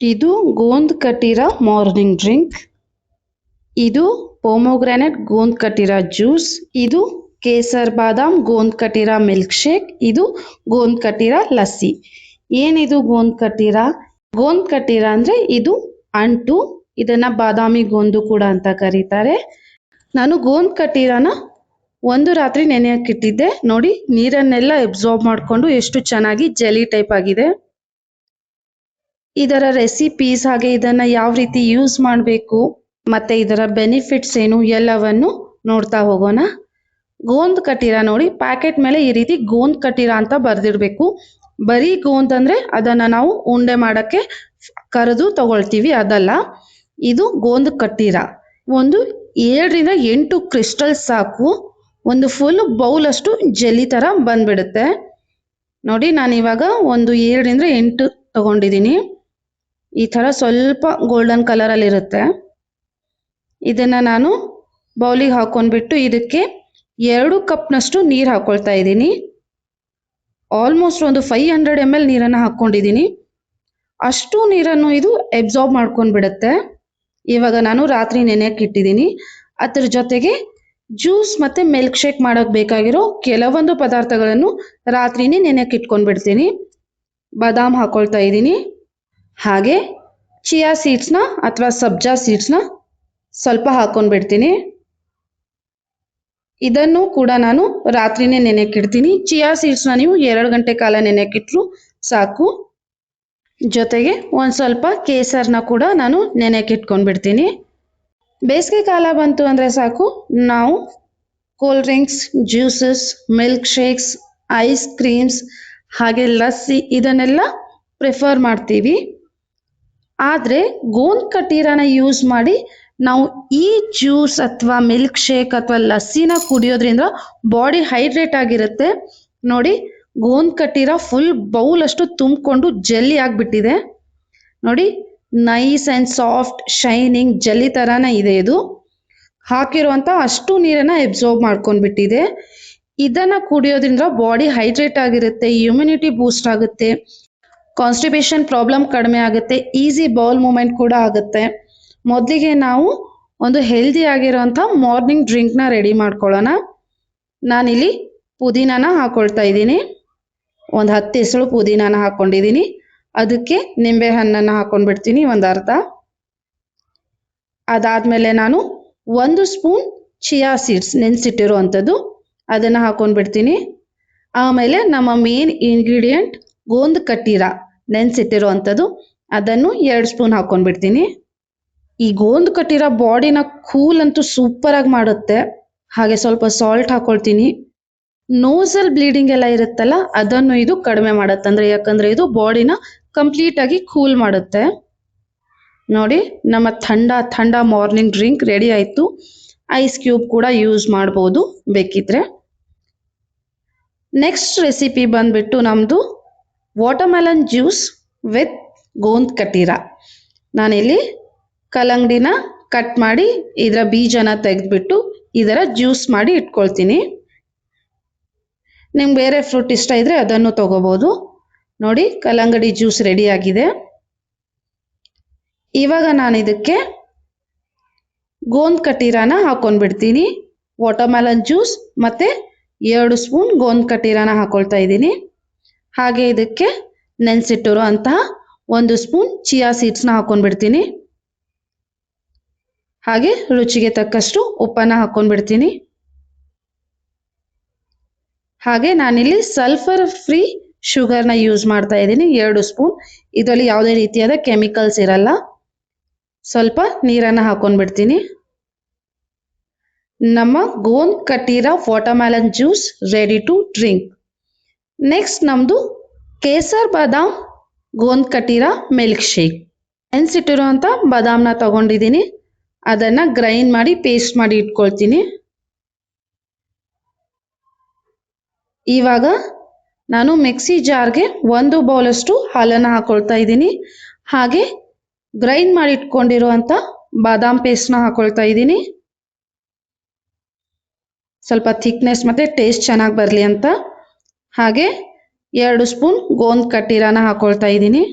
ಇದು ಗೋಂದ್ ಕಟ್ಟಿರ morning drink. ಇದು pomegranate ಗೋಂದ್ ಕಟ್ಟಿರ juice. ಇದು ಕೇಸರ್ ಬಾದಾಮ್ ಗೋಂದ್ ಕಟ್ಟಿರ ಮಿಲ್ಕ್ ಶೇಕ್. ಇದು ಗೋಂದ್ ಕಟ್ಟಿರ ಲಸ್ಸಿ. ಏನಿದು ಗೋಂದ್ ಕಟ್ಟಿರ? ಗೋಂದ್ ಕಟ್ಟಿರ ಅಂದ್ರೆ ಇದು ಅಂಟು. ಇದನ್ನ ಬಾದಾಮಿ ಗೋಂದು ಕೂಡ ಅಂತ ಕರೀತಾರೆ. ನಾನು ಗೋಂದ್ ಕಟ್ಟಿರನ ಒಂದು ರಾತ್ರಿ ನೆನೆಯಕ್ಕಿಟ್ಟಿದ್ದೆ. ನೋಡಿ, ನೀರನ್ನೆಲ್ಲ ಅಬ್ಸಾರ್ಬ್ ಮಾಡಿಕೊಂಡು ಎಷ್ಟು ಚೆನ್ನಾಗಿ ಜೆಲಿ ಟೈಪ್ ಆಗಿದೆ. ಇದರ ರೆಸಿಪೀಸ್ ಹಾಗೆ ಇದನ್ನ ಯಾವ ರೀತಿ ಯೂಸ್ ಮಾಡಬೇಕು ಮತ್ತೆ ಇದರ ಬೆನಿಫಿಟ್ಸ್ ಏನು ಎಲ್ಲವನ್ನು ನೋಡ್ತಾ ಹೋಗೋಣ. ಗೋಂದ್ ಕಟ್ಟಿರ ನೋಡಿ, ಪ್ಯಾಕೆಟ್ ಮೇಲೆ ಈ ರೀತಿ ಗೋಂದ್ ಕಟ್ಟಿರ ಅಂತ ಬರ್ದಿರ್ಬೇಕು. ಬರೀ ಗೋಂದ್ ಅಂದ್ರೆ ಅದನ್ನ ನಾವು ಉಂಡೆ ಮಾಡಕ್ಕೆ ಕರೆದು ತಗೊಳ್ತೀವಿ, ಅದಲ್ಲ. ಇದು ಗೋಂದ್ ಕಟ್ಟಿರ. ಒಂದು 7 ರಿಂದ 8 ಕ್ರಿಸ್ಟಲ್ ಸಾಕು. ಒಂದು ಫುಲ್ ಬೌಲ್ ಅಷ್ಟು ಜೆಲ್ಲಿ ತರ ಬಂದ್ಬಿಡುತ್ತೆ. ನೋಡಿ, ನಾನು ಇವಾಗ ಒಂದು 7 ರಿಂದ 8 ತಗೊಂಡಿದ್ದೀನಿ. ಈ ತರ ಸ್ವಲ್ಪ ಗೋಲ್ಡನ್ ಕಲರ್ ಅಲ್ಲಿ ಇರುತ್ತೆ. ಇದನ್ನ ನಾನು ಬೌಲಿಗೆ ಹಾಕೊಂಡ್ಬಿಟ್ಟು ಇದಕ್ಕೆ 2 ಕಪ್ನಷ್ಟು ನೀರು ಹಾಕೊಳ್ತಾ ಇದ್ದೀನಿ. ಆಲ್ಮೋಸ್ಟ್ ಒಂದು 500 ml ನೀರನ್ನು ಹಾಕೊಂಡಿದ್ದೀನಿ. ಅಷ್ಟು ನೀರನ್ನು ಇದು ಅಬ್ಸಾರ್ಬ್ ಮಾಡ್ಕೊಂಡು ಬಿಡುತ್ತೆ. ಇವಾಗ ನಾನು ರಾತ್ರಿ ನೆನೆಯಕ್ಕೆ ಇಟ್ಟಿದ್ದೀನಿ. ಅದ್ರ ಜೊತೆಗೆ ಜ್ಯೂಸ್ ಮತ್ತೆ ಮಿಲ್ಕ್ ಶೇಕ್ ಮಾಡೋಕೆ ಬೇಕಾಗಿರೋ ಕೆಲವೊಂದು ಪದಾರ್ಥಗಳನ್ನು ರಾತ್ರಿನೇ ನೆನೆಯಕ್ಕೆ ಇಟ್ಕೊಂಡ್ಬಿಡ್ತೀನಿ. ಬಾದಾಮ್ ಹಾಕೊಳ್ತಾ ಇದ್ದೀನಿ. ಹಾಗೆ ಚಿಯಾ ಸೀಡ್ಸ್ನ ಅಥವಾ ಸಬ್ಜಾ ಸೀಡ್ಸ್ನ ಸ್ವಲ್ಪ ಹಾಕೊಂಡ್ಬಿಡ್ತೀನಿ. ಇದನ್ನು ಕೂಡ ನಾನು ರಾತ್ರಿನೇ ನೆನೆಯಕ್ಕಿಡ್ತೀನಿ. ಚಿಯಾ ಸೀಡ್ಸ್ನ ನೀವು 2 ಗಂಟೆ ಕಾಲ ನೆನೆಯಕ್ಕಿಟ್ರು ಸಾಕು. ಜೊತೆಗೆ ಒಂದು ಸ್ವಲ್ಪ ಕೇಸರ್ನ ಕೂಡ ನಾನು ನೆನೆಯಕ್ಕಿಟ್ಕೊಂಡ್ಬಿಡ್ತೀನಿ. ಬೇಸಿಗೆ ಕಾಲ ಬಂತು ಅಂದರೆ ಸಾಕು, ನಾವು cold drinks, juices, milk shakes, ice creams ಹಾಗೆ ಲಸ್ಸಿ ಇದನ್ನೆಲ್ಲ ಪ್ರಿಫರ್ ಮಾಡ್ತೀವಿ. ಆದರೆ ಗೋಂದ್ ಕಟ್ಟಿರನ ಯೂಸ್ ಮಾಡಿ ನಾವು ಈ ಜ್ಯೂಸ್ ಅಥವಾ ಮಿಲ್ಕ್ ಶೇಕ್ ಅಥವಾ ಲಸ್ಸಿನ ಕುಡಿಯೋದ್ರಿಂದ ಬಾಡಿ ಹೈಡ್ರೇಟ್ ಆಗಿರುತ್ತೆ. ನೋಡಿ, ಗೋಂದ್ ಕಟ್ಟಿರ ಫುಲ್ ಬೌಲ್ ಅಷ್ಟು ತುಂಬಿಕೊಂಡು ಜೆಲ್ಲಿ ಆಗಿಬಿಟ್ಟಿದೆ. ನೋಡಿ, nice and soft shining jelly ಥರನೇ ಇದೆ. ಇದು ಹಾಕಿರುವಂಥ ಅಷ್ಟು ನೀರನ್ನು ಅಬ್ಸಾರ್ಬ್ ಮಾಡ್ಕೊಂಡ್ಬಿಟ್ಟಿದೆ. ಇದನ್ನು ಕುಡಿಯೋದ್ರಿಂದ ಬಾಡಿ ಹೈಡ್ರೇಟ್ ಆಗಿರುತ್ತೆ, ಇಮ್ಯುನಿಟಿ ಬೂಸ್ಟ್ ಆಗುತ್ತೆ, ಕಾನ್ಸ್ಟಿಪೇಷನ್ ಪ್ರಾಬ್ಲಮ್ ಕಡಿಮೆ ಆಗುತ್ತೆ, ಈಸಿ ಬೌಲ್ ಮೂಮೆಂಟ್ ಕೂಡ ಆಗುತ್ತೆ. ಮೊದಲಿಗೆ ನಾವು ಒಂದು ಹೆಲ್ದಿ ಆಗಿರೋಂಥ ಮಾರ್ನಿಂಗ್ ಡ್ರಿಂಕ್ನ ರೆಡಿ ಮಾಡ್ಕೊಳ್ಳೋಣ. ನಾನಿಲ್ಲಿ ಪುದೀನಾನ ಹಾಕೊಳ್ತಾ ಇದ್ದೀನಿ. ಒಂದು 10 ಎಸಳು ಪುದೀನಾನ ಹಾಕ್ಕೊಂಡಿದ್ದೀನಿ. ಅದಕ್ಕೆ ನಿಂಬೆ ಹಣ್ಣನ್ನು ಹಾಕೊಂಡ್ಬಿಡ್ತೀನಿ, ಒಂದು ಅರ್ಧ. ಅದಾದಮೇಲೆ ನಾನು 1 ಸ್ಪೂನ್ ಚಿಯಾ ಸೀಡ್ಸ್ ನೆನೆಸಿಟ್ಟಿರುವಂಥದ್ದು ಅದನ್ನು ಹಾಕೊಂಡ್ಬಿಡ್ತೀನಿ. ಆಮೇಲೆ ನಮ್ಮ ಮೇನ್ ಇಂಗ್ರೀಡಿಯೆಂಟ್ ಗೋಂದ್ ಕಟ್ಟಿರ ನೆನೆಸಿಟ್ಟಿರುವಂಥದ್ದು ಅದನ್ನು 2 ಸ್ಪೂನ್ ಹಾಕೊಂಡ್ಬಿಡ್ತೀನಿ. ಈ ಗೋಂದ್ ಕಟ್ಟಿರ ಬಾಡಿನ ಕೂಲ್ ಅಂತೂ ಸೂಪರಾಗಿ ಮಾಡುತ್ತೆ. ಹಾಗೆ ಸ್ವಲ್ಪ ಸಾಲ್ಟ್ ಹಾಕೊಳ್ತೀನಿ. ನೋಸಲ್ ಬ್ಲೀಡಿಂಗ್ ಎಲ್ಲ ಇರುತ್ತಲ್ಲ, ಅದನ್ನು ಇದು ಕಡಿಮೆ ಮಾಡುತ್ತೆ. ಯಾಕಂದರೆ ಇದು ಬಾಡಿನ ಕಂಪ್ಲೀಟಾಗಿ ಕೂಲ್ ಮಾಡುತ್ತೆ. ನೋಡಿ, ನಮ್ಮ ಥಂಡ ಮಾರ್ನಿಂಗ್ ಡ್ರಿಂಕ್ ರೆಡಿ ಆಯಿತು. ಐಸ್ ಕ್ಯೂಬ್ ಕೂಡ ಯೂಸ್ ಮಾಡ್ಬೋದು ಬೇಕಿದ್ರೆ. ನೆಕ್ಸ್ಟ್ ರೆಸಿಪಿ ಬಂದ್ಬಿಟ್ಟು ನಮ್ಮದು ವಾಟರ್ಮೆಲನ್ ಜ್ಯೂಸ್ ವಿತ್ ಗೋಂದ್ ಕಟ್ಟಿರ. ನಾನಿಲ್ಲಿ ಕಲ್ಲಂಗಡಿನ ಕಟ್ ಮಾಡಿ ಇದರ ಬೀಜನ ತೆಗೆದ್ಬಿಟ್ಟು ಇದರ ಜ್ಯೂಸ್ ಮಾಡಿ ಇಟ್ಕೊಳ್ತೀನಿ. ನಿಮ್ಗೆ ಬೇರೆ ಫ್ರೂಟ್ ಇಷ್ಟ ಇದ್ರೆ ಅದನ್ನು ತಗೋಬೋದು. ನೋಡಿ, ಕಲ್ಲಂಗಡಿ ಜ್ಯೂಸ್ ರೆಡಿ ಆಗಿದೆ. ಇವಾಗ ನಾನು ಇದಕ್ಕೆ ಗೋಂದ್ ಕಟ್ಟಿರಾನ ಹಾಕೊಂಡ್ಬಿಡ್ತೀನಿ. ವಾಟರ್ಮೆಲನ್ ಜ್ಯೂಸ್ ಮತ್ತು 2 ಸ್ಪೂನ್ ಗೋಂದ್ ಕಟ್ಟಿರಾನ ಹಾಕೊಳ್ತಾ ಇದ್ದೀನಿ. ಹಾಗೆ ಇದಕ್ಕೆ ನೆನೆಸಿಟ್ಟಿರೋ ಅಂತಹ 1 ಸ್ಪೂನ್ ಚಿಯಾ ಸೀಡ್ಸ್ನ ಹಾಕೊಂಡ್ಬಿಡ್ತೀನಿ. ಹಾಗೆ ರುಚಿಗೆ ತಕ್ಕಷ್ಟು ಉಪ್ಪನ್ನು ಹಾಕೊಂಡ್ಬಿಡ್ತೀನಿ. ಹಾಗೆ ನಾನಿಲ್ಲಿ ಸಲ್ಫರ್ ಫ್ರೀ ಶುಗರ್ನ ಯೂಸ್ ಮಾಡ್ತಾ ಇದ್ದೀನಿ, 2 ಸ್ಪೂನ್. ಇದರಲ್ಲಿ ಯಾವುದೇ ರೀತಿಯಾದ ಕೆಮಿಕಲ್ಸ್ ಇರಲ್ಲ. ಸ್ವಲ್ಪ ನೀರನ್ನು ಹಾಕೊಂಡ್ಬಿಡ್ತೀನಿ. ನಮ್ಮ ಗೋಂದ್ ಕಟ್ಟಿರ watermelon juice ready to drink. Next ನಮ್ಮದು ಕೇಸರ್ ಬಾದಾಮ್ ಗೋಂದ್ ಕಟ್ಟಿರ ಮಿಲ್ಕ್ ಶೇಕ್. ನೆನೆಸಿಟ್ಟಿರುವಂಥ ಬಾದಾಮ್ನ ತಗೊಂಡಿದ್ದೀನಿ. ಅದನ್ನು ಗ್ರೈಂಡ್ ಮಾಡಿ ಪೇಸ್ಟ್ ಮಾಡಿ ಇಟ್ಕೊಳ್ತೀನಿ. ಇವಾಗ ನಾನು ಮಿಕ್ಸಿ ಜಾರ್ಗೆ 1 ಬೌಲಷ್ಟು ಹಾಲನ್ನು ಹಾಕೊಳ್ತಾ ಇದ್ದೀನಿ. ಹಾಗೆ ಗ್ರೈಂಡ್ ಮಾಡಿ ಇಟ್ಕೊಂಡಿರುವಂಥ ಬಾದಾಮ್ ಪೇಸ್ಟ್ನ ಹಾಕೊಳ್ತಾ ಇದ್ದೀನಿ. ಸ್ವಲ್ಪ ಥಿಕ್ನೆಸ್ ಮತ್ತು ಟೇಸ್ಟ್ ಚೆನ್ನಾಗಿ ಬರಲಿ ಅಂತ. ಹಾಗೆ 2 ಸ್ಪೂನ್ ಗೋಂದ್ ಕಟ್ಟಿರಾನ ಹಾಕೊಳ್ತಾ ಇದ್ದೀನಿ.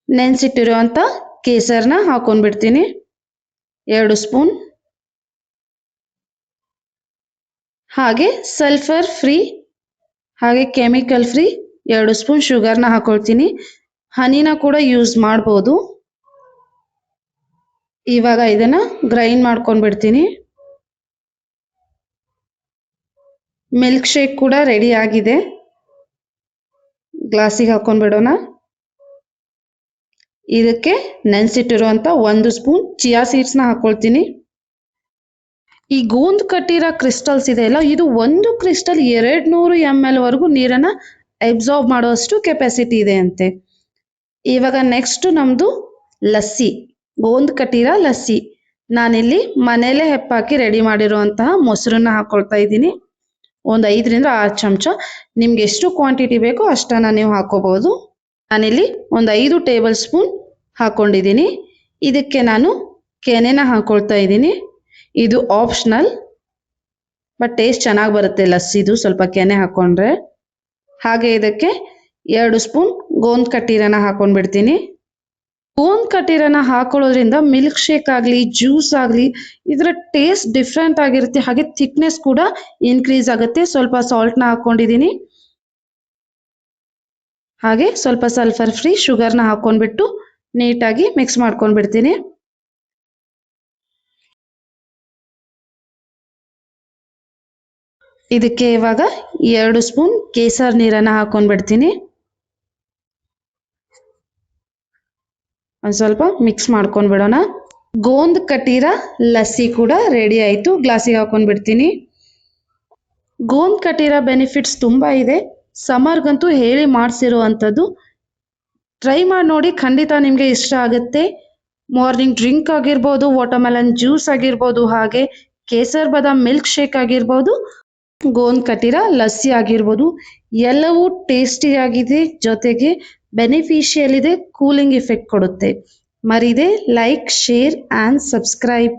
ನೆನೆಸಿಟ್ಟಿರುವಂಥ ಕೇಸರನ್ನ ಹಾಕೊಂಡ್ಬಿಡ್ತೀನಿ 2 ಸ್ಪೂನ್. ಹಾಗೆ ಸಲ್ಫರ್ ಫ್ರೀ ಹಾಗೆ ಕೆಮಿಕಲ್ ಫ್ರೀ 2 ಸ್ಪೂನ್ ಶುಗರ್ನ ಹಾಕೊಳ್ತೀನಿ. ಹನಿನ ಕೂಡ ಯೂಸ್ ಮಾಡ್ಬೋದು. ಇವಾಗ ಇದನ್ನ ಗ್ರೈಂಡ್ ಮಾಡ್ಕೊಂಡ್ಬಿಡ್ತೀನಿ. ಮಿಲ್ಕ್ ಶೇಕ್ ಕೂಡ ರೆಡಿ ಆಗಿದೆ. ಗ್ಲಾಸಿಗೆ ಹಾಕೊಂಡ್ಬಿಡೋಣ. ಇದಕ್ಕೆ ನೆನೆಸಿಟ್ಟಿರುವಂಥ 1 ಸ್ಪೂನ್ ಚಿಯಾ ಸೀಡ್ಸ್ನ ಹಾಕೊಳ್ತೀನಿ. ಈ ಗೋಂದ್ ಕಟ್ಟಿರೋ ಕ್ರಿಸ್ಟಲ್ಸ್ ಇದೆಯಲ್ಲ, ಇದು ಒಂದು ಕ್ರಿಸ್ಟಲ್ 200 ml ವರೆಗೂ ನೀರನ್ನು ಅಬ್ಸಾರ್ಬ್ ಮಾಡುವಷ್ಟು ಕೆಪಾಸಿಟಿ ಇದೆ ಅಂತೆ. ಇವಾಗ ನೆಕ್ಸ್ಟ್ ನಮ್ಮದು ಲಸ್ಸಿ, ಗೋಂದ್ ಕಟ್ಟಿರೋ ಲಸ್ಸಿ. ನಾನಿಲ್ಲಿ ಮನೇಲೆ ಹೆಪ್ಪಾಕಿ ರೆಡಿ ಮಾಡಿರುವಂತಹ ಮೊಸರನ್ನ ಹಾಕೊಳ್ತಾ ಇದ್ದೀನಿ. ಒಂದು 5 ರಿಂದ 6 ಚಮಚ. ನಿಮ್ಗೆ ಎಷ್ಟು ಕ್ವಾಂಟಿಟಿ ಬೇಕೋ ಅಷ್ಟನ್ನು ನೀವು ಹಾಕೋಬಹುದು. ನಾನಿಲ್ಲಿ ಒಂದು 5 ಟೇಬಲ್ ಸ್ಪೂನ್ ಹಾಕೊಂಡಿದ್ದೀನಿ. ಇದಕ್ಕೆ ನಾನು ಕೆನೆನ ಹಾಕೊಳ್ತಾ ಇದ್ದೀನಿ. ಇದು ಆಪ್ಷನಲ್, ಬಟ್ ಟೇಸ್ಟ್ ಚೆನ್ನಾಗಿ ಬರುತ್ತೆ ಲಸ್ಸಿದು ಸ್ವಲ್ಪ ಕೆನೆ ಹಾಕೊಂಡ್ರೆ. ಹಾಗೆ ಇದಕ್ಕೆ 2 ಸ್ಪೂನ್ ಗೋಂದ್ ಕಟ್ಟಿರನ ಹಾಕೊಂಡ್ಬಿಡ್ತೀನಿ. ಗೋಂದ್ ಕಟ್ಟಿರನ ಹಾಕೊಳ್ಳೋದ್ರಿಂದ ಮಿಲ್ಕ್ ಶೇಕ್ ಆಗಲಿ ಜ್ಯೂಸ್ ಆಗಲಿ ಇದರ ಟೇಸ್ಟ್ ಡಿಫ್ರೆಂಟ್ ಆಗಿರುತ್ತೆ. ಹಾಗೆ ಥಿಕ್ನೆಸ್ ಕೂಡ ಇನ್ಕ್ರೀಸ್ ಆಗುತ್ತೆ. ಸ್ವಲ್ಪ ಸಾಲ್ಟ್ನ ಹಾಕೊಂಡಿದ್ದೀನಿ. ಹಾಗೆ ಸ್ವಲ್ಪ ಸಲ್ಫರ್ ಫ್ರೀ ಶುಗರ್ನ ಹಾಕೊಂಡ್ಬಿಟ್ಟು ನೀಟಾಗಿ ಮಿಕ್ಸ್ ಮಾಡ್ಕೊಂಡ್ಬಿಡ್ತೀನಿ. ಇದಕ್ಕೆ ಇವಾಗ 2 ಸ್ಪೂನ್ ಕೇಸರ್ ನೀರನ್ನು ಹಾಕೊಂಡ್ಬಿಡ್ತೀನಿ. ಒಂದು ಸ್ವಲ್ಪ ಮಿಕ್ಸ್ ಮಾಡ್ಕೊಂಡ್ಬಿಡೋಣ. ಗೋಂದ್ ಕಟ್ಟಿರ ಲಸ್ಸಿ ಕೂಡ ರೆಡಿ ಆಯಿತು. ಗ್ಲಾಸಿಗೆ ಹಾಕೊಂಡ್ಬಿಡ್ತೀನಿ. ಗೋಂದ್ ಕಟ್ಟಿರ ಬೆನಿಫಿಟ್ಸ್ ತುಂಬ ಇದೆ. ಸಮರ್ಗಂತೂ ಹೇಳಿ ಮಾಡಿಸಿರುವಂಥದ್ದು. ಟ್ರೈ ಮಾಡಿ ನೋಡಿ, ಖಂಡಿತ ನಿಮಗೆ ಇಷ್ಟ ಆಗುತ್ತೆ. ಮಾರ್ನಿಂಗ್ ಡ್ರಿಂಕ್ ಆಗಿರ್ಬೋದು, ವಾಟರ್ಮೆಲನ್ ಜ್ಯೂಸ್ ಆಗಿರ್ಬೋದು, ಹಾಗೆ ಕೇಸರ್ ಬಾದಾಮ್ ಮಿಲ್ಕ್ ಶೇಕ್ ಆಗಿರ್ಬೋದು, ಗೋಂದ್ ಕಟ್ಟಿರ ಲಸ್ಸಿ ಆಗಿರ್ಬೋದು, ಎಲ್ಲವೂ ಟೇಸ್ಟಿಯಾಗಿದೆ. ಜೊತೆಗೆ ಬೆನಿಫಿಷಿಯಲ್ ಇದೆ, ಕೂಲಿಂಗ್ ಎಫೆಕ್ಟ್ ಕೊಡುತ್ತೆ. ಮರಿದೆ ಲೈಕ್, ಶೇರ್ ಆ್ಯಂಡ್ ಸಬ್ಸ್ಕ್ರೈಬ್.